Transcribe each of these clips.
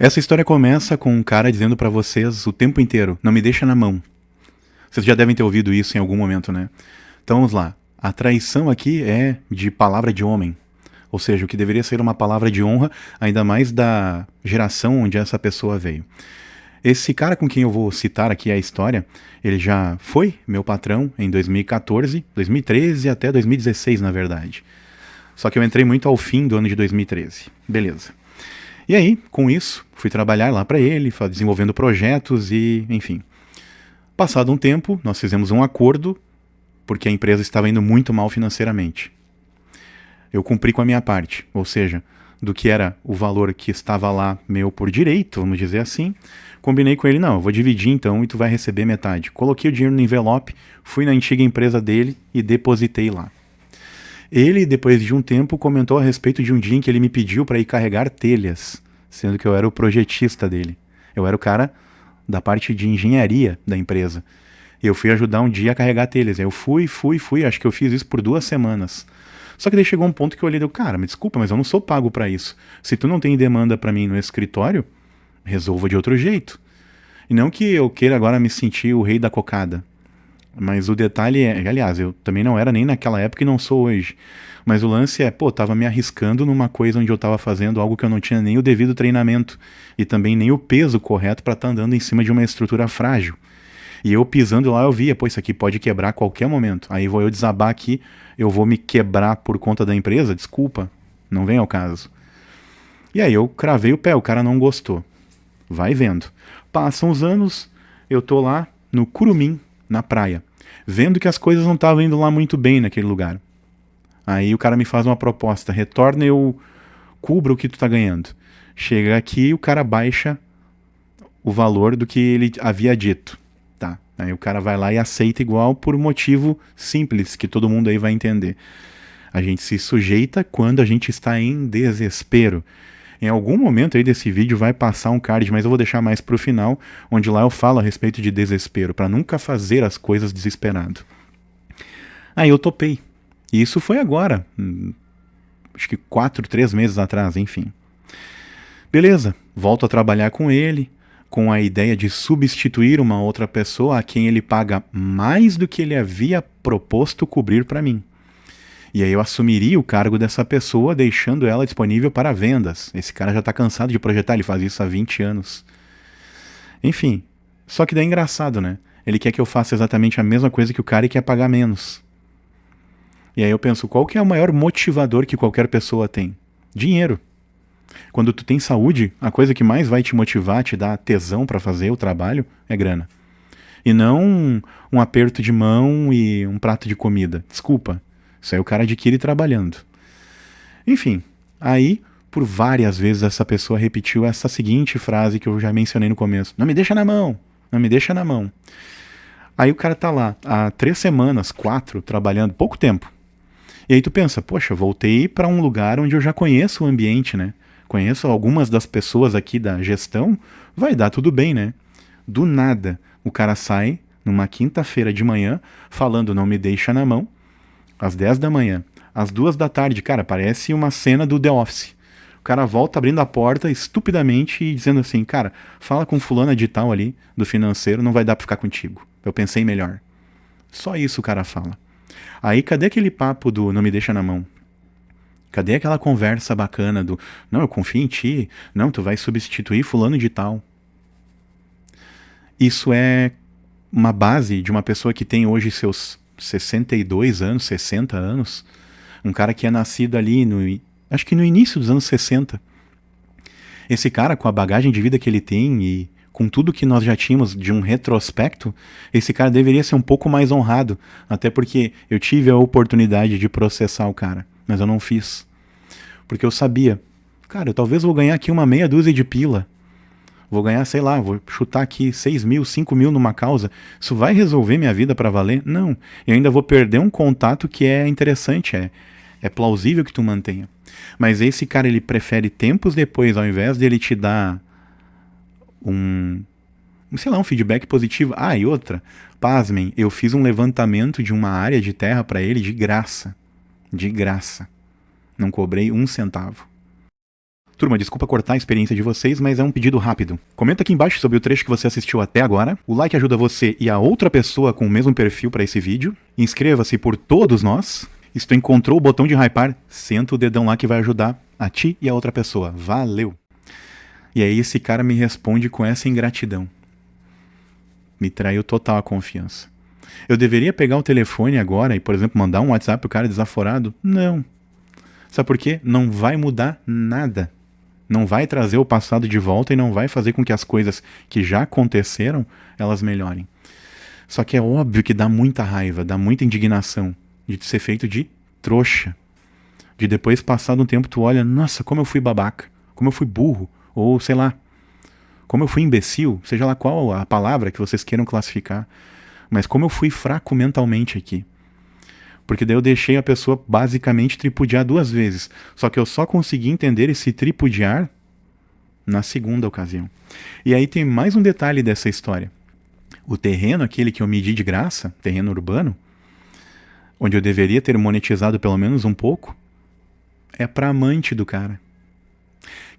Essa história começa com um cara dizendo pra vocês o tempo inteiro: não me deixa na mão. Vocês já devem ter ouvido isso em algum momento, né? Então vamos lá. A traição aqui é de palavra de homem. Ou seja, o que deveria ser uma palavra de honra, ainda mais da geração onde essa pessoa veio. Esse cara com quem eu vou citar aqui a história, ele já foi meu patrão em 2014, 2013 até 2016, na verdade. Só que eu entrei muito ao fim do ano de 2013. Beleza. E aí, com isso, fui trabalhar lá para ele, desenvolvendo projetos e, enfim. Passado um tempo, nós fizemos um acordo, porque a empresa estava indo muito mal financeiramente. Eu cumpri com a minha parte, ou seja, do que era o valor que estava lá meu por direito, vamos dizer assim, combinei com ele: não, eu vou dividir então e tu vai receber metade. Coloquei o dinheiro no envelope, fui na antiga empresa dele e depositei lá. Ele, depois de um tempo, comentou a respeito de um dia em que ele me pediu para ir carregar telhas, sendo que eu era o projetista dele. Eu era o cara da parte de engenharia da empresa. Eu fui ajudar um dia a carregar telhas. Aí eu fui, acho que eu fiz isso por 2 semanas. Só que daí chegou um ponto que eu olhei e deu: cara, me desculpa, mas eu não sou pago para isso. Se tu não tem demanda para mim no escritório, resolva de outro jeito. E não que eu queira agora me sentir o rei da cocada. Mas o detalhe é, aliás, eu também não era nem naquela época e não sou hoje. Mas o lance é, tava me arriscando numa coisa onde eu tava fazendo algo que eu não tinha nem o devido treinamento e também nem o peso correto para estar andando em cima de uma estrutura frágil. E eu pisando lá, eu via: isso aqui pode quebrar a qualquer momento. Aí vou eu desabar aqui, eu vou me quebrar por conta da empresa? Desculpa, não vem ao caso. E aí eu cravei o pé, o cara não gostou. Vai vendo. Passam os anos, eu tô lá no Curumim, na praia, vendo que as coisas não estavam indo lá muito bem naquele lugar. Aí o cara me faz uma proposta: retorna, eu cubro o que tu tá ganhando. Chega aqui, o cara baixa o valor do que ele havia dito. Tá. Aí o cara vai lá e aceita igual, por um motivo simples, que todo mundo aí vai entender. A gente se sujeita quando a gente está em desespero. Em algum momento aí desse vídeo vai passar um card, mas eu vou deixar mais pro final, onde lá eu falo a respeito de desespero, para nunca fazer as coisas desesperado. Aí eu topei. E isso foi agora, acho que 3 meses atrás, enfim. Beleza, volto a trabalhar com ele, com a ideia de substituir uma outra pessoa a quem ele paga mais do que ele havia proposto cobrir para mim. E aí eu assumiria o cargo dessa pessoa, deixando ela disponível para vendas. Esse cara já está cansado de projetar, ele faz isso há 20 anos. Enfim, só que daí é engraçado, né? Ele quer que eu faça exatamente a mesma coisa que o cara e quer pagar menos. E aí eu penso: qual que é o maior motivador que qualquer pessoa tem? Dinheiro. Quando tu tem saúde, a coisa que mais vai te motivar, te dar tesão para fazer o trabalho, é grana. E não um aperto de mão e um prato de comida. Desculpa. Isso aí o cara adquire trabalhando. Enfim, aí, por várias vezes essa pessoa repetiu essa seguinte frase que eu já mencionei no começo: não me deixa na mão, não me deixa na mão. Aí o cara tá lá há 3 semanas, 4, trabalhando, pouco tempo. E aí tu pensa: poxa, voltei para um lugar onde eu já conheço o ambiente, né? Conheço algumas das pessoas aqui da gestão, vai dar tudo bem, né? Do nada, o cara sai numa quinta-feira de manhã falando: não me deixa na mão, às 10 da manhã. Às 2 da tarde, cara, parece uma cena do The Office. O cara volta abrindo a porta estupidamente e dizendo assim: cara, fala com fulana de tal ali, do financeiro, não vai dar pra ficar contigo. Eu pensei melhor. Só isso o cara fala. Aí cadê aquele papo do não me deixa na mão? Cadê aquela conversa bacana do não, eu confio em ti, não, tu vai substituir fulano de tal? Isso é uma base de uma pessoa que tem hoje seus 62 anos, 60 anos. Um cara que é nascido ali acho que no início dos anos 60. Esse cara, com a bagagem de vida que ele tem e com tudo que nós já tínhamos de um retrospecto, esse cara deveria ser um pouco mais honrado. Até porque eu tive a oportunidade de processar o cara, mas eu não fiz. Porque eu sabia: cara, eu talvez vou ganhar aqui uma meia dúzia de pila. Vou ganhar, sei lá, vou chutar aqui 6 mil, 5 mil numa causa. Isso vai resolver minha vida para valer? Não. Eu ainda vou perder um contato que é interessante, é plausível que tu mantenha. Mas esse cara, ele prefere tempos depois, ao invés dele te dar sei lá, um feedback positivo. Ah, e outra, pasmem, eu fiz um levantamento de uma área de terra para ele de graça. De graça. Não cobrei 1 centavo. Turma, desculpa cortar a experiência de vocês, mas é um pedido rápido. Comenta aqui embaixo sobre o trecho que você assistiu até agora. O like ajuda você e a outra pessoa com o mesmo perfil para esse vídeo. Inscreva-se por todos nós. E se tu encontrou o botão de hypar, senta o dedão lá que vai ajudar a ti e a outra pessoa. Valeu! E aí esse cara me responde com essa ingratidão. Me traiu total a confiança. Eu deveria pegar o telefone agora e, por exemplo, mandar um WhatsApp pro cara desaforado? Não. Sabe por quê? Não vai mudar nada. Não vai trazer o passado de volta e não vai fazer com que as coisas que já aconteceram, elas melhorem. Só que é óbvio que dá muita raiva, dá muita indignação de ser feito de trouxa. De depois, passado um tempo, tu olha, nossa, como eu fui babaca, como eu fui burro, ou sei lá, como eu fui imbecil, seja lá qual a palavra que vocês queiram classificar, mas como eu fui fraco mentalmente aqui. Porque daí eu deixei a pessoa basicamente tripudiar 2 vezes. Só que eu só consegui entender esse tripudiar na segunda ocasião. E aí tem mais um detalhe dessa história. O terreno, aquele que eu medi de graça, terreno urbano, onde eu deveria ter monetizado pelo menos um pouco, é pra amante do cara.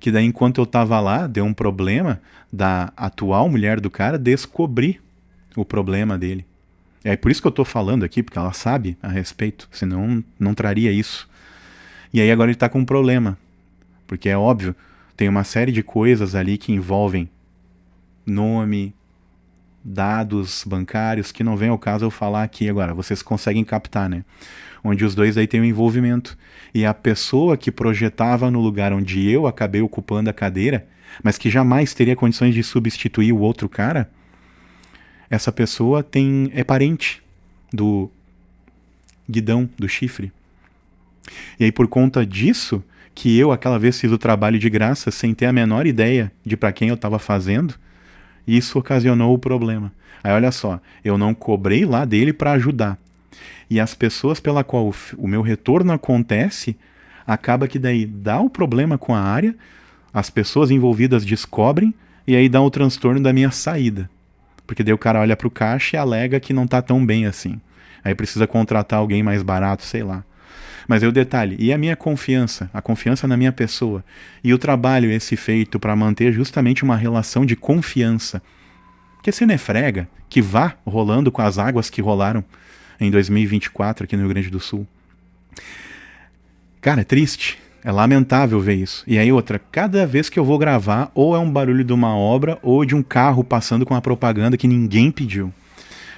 Que daí enquanto eu tava lá, deu um problema da atual mulher do cara descobrir o problema dele. É por isso que eu tô falando aqui, porque ela sabe a respeito, senão não traria isso. E aí agora ele tá com um problema, porque é óbvio, tem uma série de coisas ali que envolvem nome, dados bancários, que não vem ao caso eu falar aqui agora, vocês conseguem captar, né? Onde os dois aí têm um envolvimento. E a pessoa que projetava no lugar onde eu acabei ocupando a cadeira, mas que jamais teria condições de substituir o outro cara, essa pessoa é parente do guidão, do chifre. E aí por conta disso, que eu aquela vez fiz o trabalho de graça sem ter a menor ideia de para quem eu estava fazendo, isso ocasionou o problema. Aí olha só, eu não cobrei lá dele para ajudar. E as pessoas pela qual o meu retorno acontece, acaba que daí dá o problema com a área, as pessoas envolvidas descobrem, e aí dá o transtorno da minha saída. Porque daí o cara olha pro caixa e alega que não tá tão bem assim. Aí precisa contratar alguém mais barato, sei lá. Mas aí o detalhe, e a minha confiança, a confiança na minha pessoa, e o trabalho esse feito para manter justamente uma relação de confiança, que se não é frega, que vá rolando com as águas que rolaram em 2024 aqui no Rio Grande do Sul. Cara, é triste, é lamentável ver isso. E aí outra, cada vez que eu vou gravar, ou é um barulho de uma obra, ou de um carro passando com uma propaganda que ninguém pediu.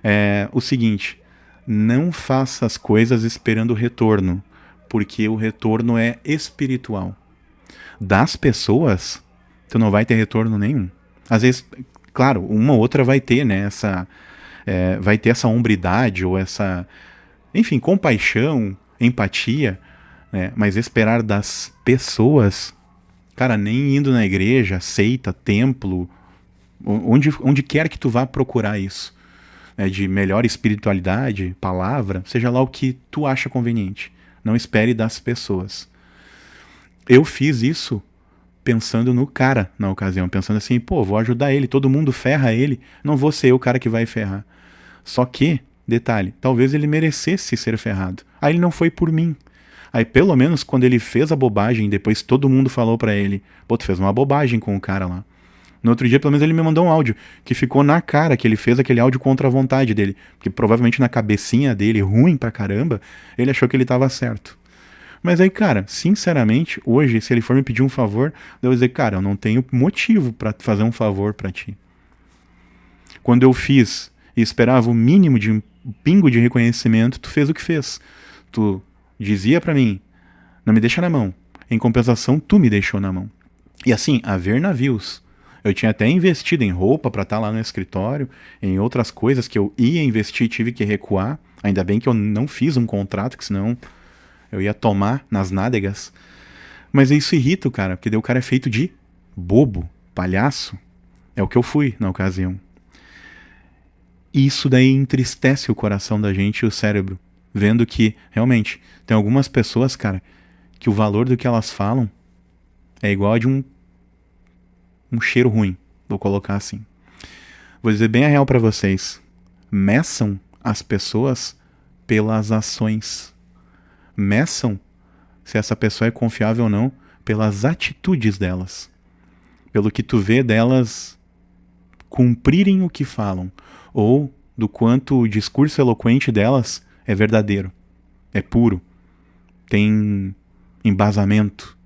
É o seguinte, não faça as coisas esperando o retorno, porque o retorno é espiritual. Das pessoas, tu não vai ter retorno nenhum. Às vezes, claro, uma ou outra vai ter, né, vai ter essa hombridade ou essa, enfim, compaixão, empatia, né, mas esperar das pessoas, cara, nem indo na igreja, seita, templo, onde quer que tu vá procurar isso, né, de melhor espiritualidade, palavra, seja lá o que tu acha conveniente. Não espere das pessoas. Eu fiz isso pensando no cara na ocasião, pensando assim, pô, vou ajudar ele, todo mundo ferra ele, não vou ser eu o cara que vai ferrar. Só que, detalhe, talvez ele merecesse ser ferrado. Aí ele não foi por mim. Aí pelo menos quando ele fez a bobagem, depois todo mundo falou pra ele, pô, tu fez uma bobagem com o cara lá. No outro dia, pelo menos ele me mandou um áudio, que ficou na cara que ele fez aquele áudio contra a vontade dele. Porque provavelmente na cabecinha dele, ruim pra caramba, ele achou que ele tava certo. Mas aí, cara, sinceramente, hoje, se ele for me pedir um favor, eu vou dizer, cara, eu não tenho motivo pra fazer um favor pra ti. Quando eu fiz e esperava o mínimo de um pingo de reconhecimento, tu fez o que fez. Tu dizia pra mim, não me deixa na mão. Em compensação, tu me deixou na mão. E assim, a ver navios. Eu tinha até investido em roupa pra estar lá no escritório, em outras coisas que eu ia investir e tive que recuar. Ainda bem que eu não fiz um contrato, que senão eu ia tomar nas nádegas. Mas isso irrita o cara, porque daí o cara é feito de bobo, palhaço. É o que eu fui na ocasião. E isso daí entristece o coração da gente e o cérebro. Vendo que, realmente, tem algumas pessoas, cara, que o valor do que elas falam é igual a de um cheiro ruim. Vou colocar assim. Vou dizer bem a real pra vocês. Meçam as pessoas pelas ações. Meçam se essa pessoa é confiável ou não pelas atitudes delas, pelo que tu vê delas cumprirem o que falam, ou do quanto o discurso eloquente delas é verdadeiro, é puro, tem embasamento.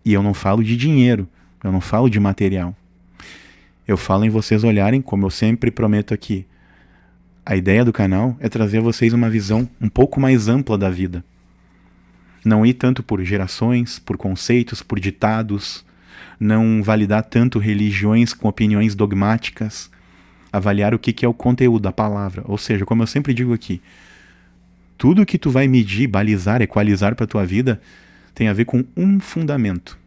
E eu não falo de dinheiro, eu não falo de material. Eu falo em vocês olharem, como eu sempre prometo aqui. A ideia do canal é trazer a vocês uma visão um pouco mais ampla da vida. Não ir tanto por gerações, por conceitos, por ditados, não validar tanto religiões com opiniões dogmáticas, avaliar o que é o conteúdo, a palavra. Ou seja, como eu sempre digo aqui, tudo que tu vai medir, balizar, equalizar para a tua vida tem a ver com um fundamento.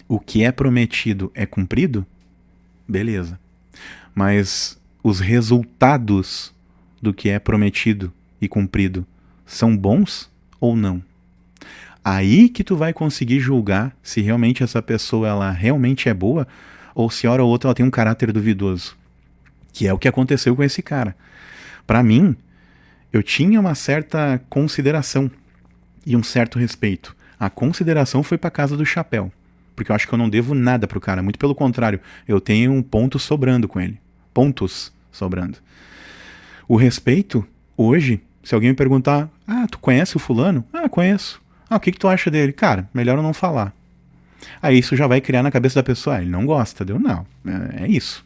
O que é prometido é cumprido? Beleza. Mas os resultados do que é prometido e cumprido são bons ou não? Aí que tu vai conseguir julgar se realmente essa pessoa ela realmente é boa ou se hora ou outra ela tem um caráter duvidoso. Que é o que aconteceu com esse cara. Para mim, eu tinha uma certa consideração e um certo respeito. A consideração foi pra casa do chapéu, porque eu acho que eu não devo nada pro cara, muito pelo contrário, eu tenho um ponto sobrando com ele. Pontos sobrando. O respeito, hoje, se alguém me perguntar, tu conhece o fulano? Conheço. O que tu acha dele? Cara, melhor eu não falar. Aí isso já vai criar na cabeça da pessoa, ele não gosta, deu não, é isso.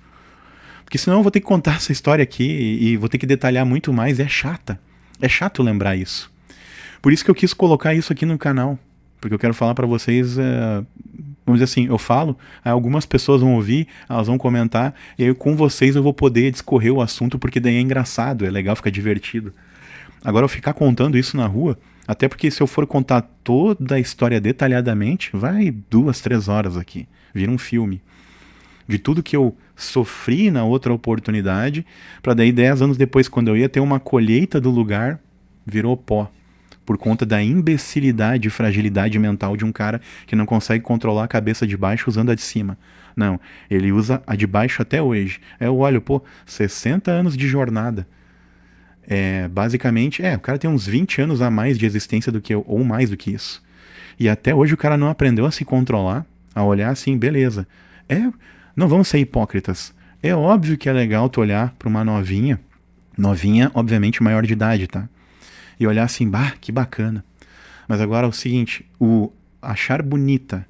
Porque senão eu vou ter que contar essa história aqui e vou ter que detalhar muito mais, é chata. É chato lembrar isso. Por isso que eu quis colocar isso aqui no canal. Porque eu quero falar pra vocês, vamos dizer assim, eu falo, algumas pessoas vão ouvir, elas vão comentar, e aí com vocês eu vou poder discorrer o assunto, porque daí é engraçado, é legal, fica divertido. Agora eu ficar contando isso na rua, até porque se eu for contar toda a história detalhadamente, vai 2, 3 horas aqui, vira um filme. De tudo que eu sofri na outra oportunidade, pra daí 10 anos depois, quando eu ia ter uma colheita do lugar, virou pó. Por conta da imbecilidade e fragilidade mental de um cara que não consegue controlar a cabeça de baixo usando a de cima. Não, ele usa a de baixo até hoje. Eu olho, 60 anos de jornada. Basicamente, o cara tem uns 20 anos a mais de existência do que eu, ou mais do que isso. E até hoje o cara não aprendeu a se controlar, a olhar assim, beleza. Não vamos ser hipócritas. É óbvio que é legal tu olhar pra uma novinha, obviamente maior de idade, tá? E olhar assim, que bacana. Mas agora é o seguinte, o achar bonita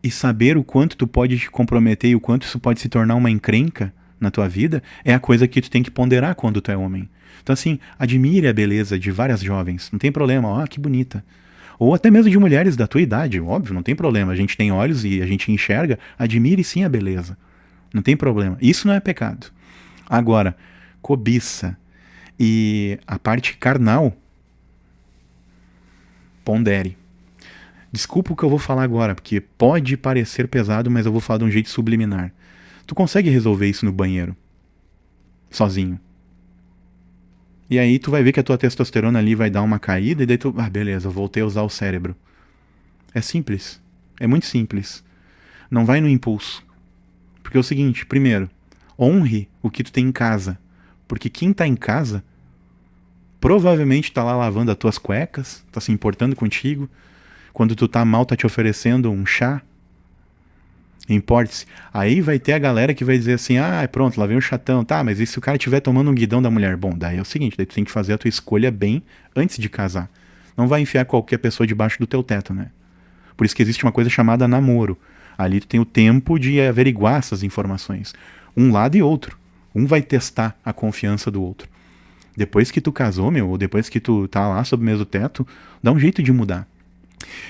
e saber o quanto tu pode te comprometer e o quanto isso pode se tornar uma encrenca na tua vida, é a coisa que tu tem que ponderar quando tu é homem. Então assim, admire a beleza de várias jovens, não tem problema, que bonita. Ou até mesmo de mulheres da tua idade, óbvio, não tem problema. A gente tem olhos e a gente enxerga, admire sim a beleza. Não tem problema. Isso não é pecado. Agora, cobiça e a parte carnal, pondere. Desculpa o que eu vou falar agora, porque pode parecer pesado, mas eu vou falar de um jeito subliminar. Tu consegue resolver isso no banheiro, sozinho. E aí tu vai ver que a tua testosterona ali vai dar uma caída, e daí tu, beleza, eu voltei a usar o cérebro. É simples. É muito simples. Não vai no impulso. Porque é o seguinte, primeiro, honre o que tu tem em casa. Porque quem tá em casa provavelmente tá lá lavando as tuas cuecas, tá se importando contigo. Quando tu tá mal, tá te oferecendo um chá. Importe-se. Aí vai ter a galera que vai dizer assim, pronto, lá vem o chatão. Tá, mas e se o cara estiver tomando um guidão da mulher? Bom, daí é o seguinte, daí tu tem que fazer a tua escolha bem antes de casar. Não vai enfiar qualquer pessoa debaixo do teu teto, né? Por isso que existe uma coisa chamada namoro. Ali tu tem o tempo de averiguar essas informações. Um lado e outro. Um vai testar a confiança do outro. Depois que tu casou, ou depois que tu tá lá sob o mesmo teto, dá um jeito de mudar.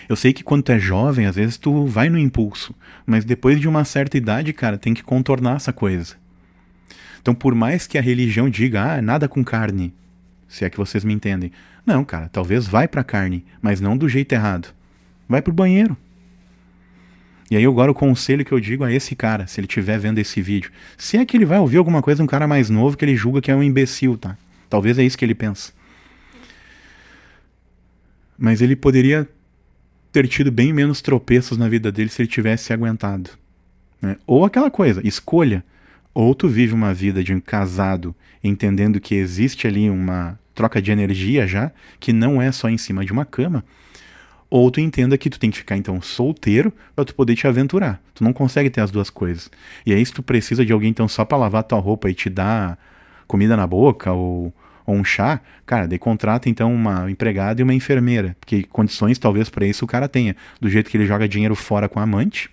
Eu sei que quando tu é jovem, às vezes tu vai no impulso, mas depois de uma certa idade, cara, tem que contornar essa coisa. Então, por mais que a religião diga, nada com carne, se é que vocês me entendem. Não, cara, talvez vai pra carne, mas não do jeito errado. Vai pro banheiro. E aí agora o conselho que eu digo a esse cara, se ele estiver vendo esse vídeo, se é que ele vai ouvir alguma coisa de um cara mais novo que ele julga que é um imbecil, tá? Talvez é isso que ele pensa. Mas ele poderia ter tido bem menos tropeços na vida dele se ele tivesse aguentado. Né? Ou aquela coisa, escolha. Ou tu vive uma vida de um casado, entendendo que existe ali uma troca de energia já, que não é só em cima de uma cama. Ou tu entenda que tu tem que ficar, então, solteiro pra tu poder te aventurar. Tu não consegue ter as duas coisas. E aí, se tu precisa de alguém, então, só pra lavar tua roupa e te dar comida na boca ou um chá, cara, daí contrata, então, uma empregada e uma enfermeira. Porque condições, talvez, pra isso o cara tenha. Do jeito que ele joga dinheiro fora com a amante.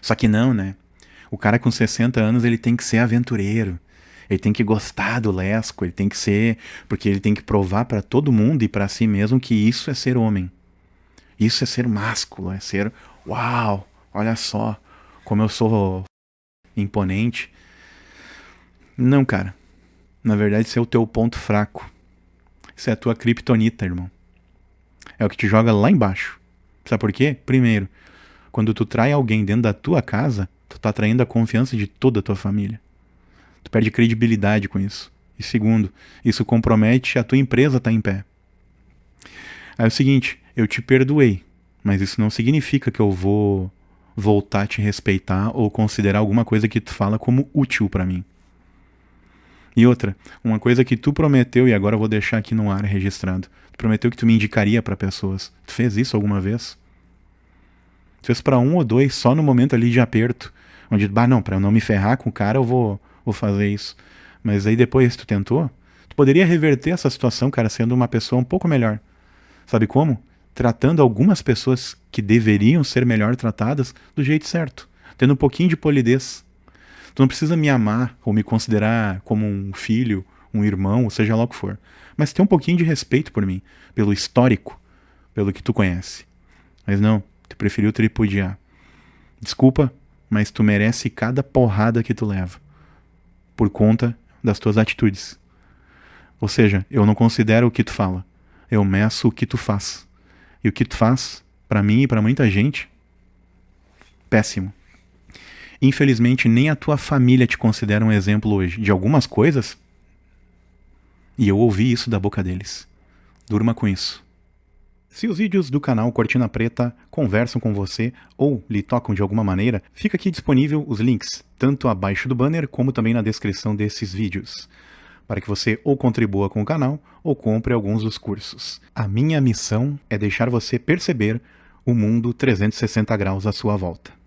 Só que não, né? O cara com 60 anos, ele tem que ser aventureiro. Ele tem que gostar do lesco, ele tem que ser... Porque ele tem que provar pra todo mundo e pra si mesmo que isso é ser homem. Isso é ser másculo, é ser, uau, olha só como eu sou imponente. Não, cara. Na verdade, isso é o teu ponto fraco. Isso é a tua criptonita, irmão. É o que te joga lá embaixo. Sabe por quê? Primeiro, quando tu trai alguém dentro da tua casa, tu tá traindo a confiança de toda a tua família. Tu perde credibilidade com isso. E segundo, isso compromete a tua empresa estar em pé. Aí é o seguinte, eu te perdoei, mas isso não significa que eu vou voltar a te respeitar ou considerar alguma coisa que tu fala como útil pra mim. E outra, uma coisa que tu prometeu e agora eu vou deixar aqui no ar registrado. Tu prometeu que tu me indicaria pra pessoas. Tu fez isso alguma vez? Tu fez pra um ou dois só no momento ali de aperto, onde, não, pra eu não me ferrar com o cara eu vou fazer isso. Mas aí depois tu tentou? Tu poderia reverter essa situação, cara, sendo uma pessoa um pouco melhor. Sabe como? Tratando algumas pessoas que deveriam ser melhor tratadas do jeito certo. Tendo um pouquinho de polidez. Tu não precisa me amar ou me considerar como um filho, um irmão, ou seja lá o que for. Mas tem um pouquinho de respeito por mim. Pelo histórico. Pelo que tu conhece. Mas não, tu preferiu tripudiar. Desculpa, mas tu merece cada porrada que tu leva. Por conta das tuas atitudes. Ou seja, eu não considero o que tu fala. Eu meço o que tu faz. E o que tu faz, pra mim e pra muita gente, péssimo. Infelizmente, nem a tua família te considera um exemplo hoje de algumas coisas. E eu ouvi isso da boca deles. Durma com isso. Se os vídeos do canal Cortina Preta conversam com você ou lhe tocam de alguma maneira, fica aqui disponível os links, tanto abaixo do banner como também na descrição desses vídeos, para que você ou contribua com o canal ou compre alguns dos cursos. A minha missão é deixar você perceber o mundo 360 graus à sua volta.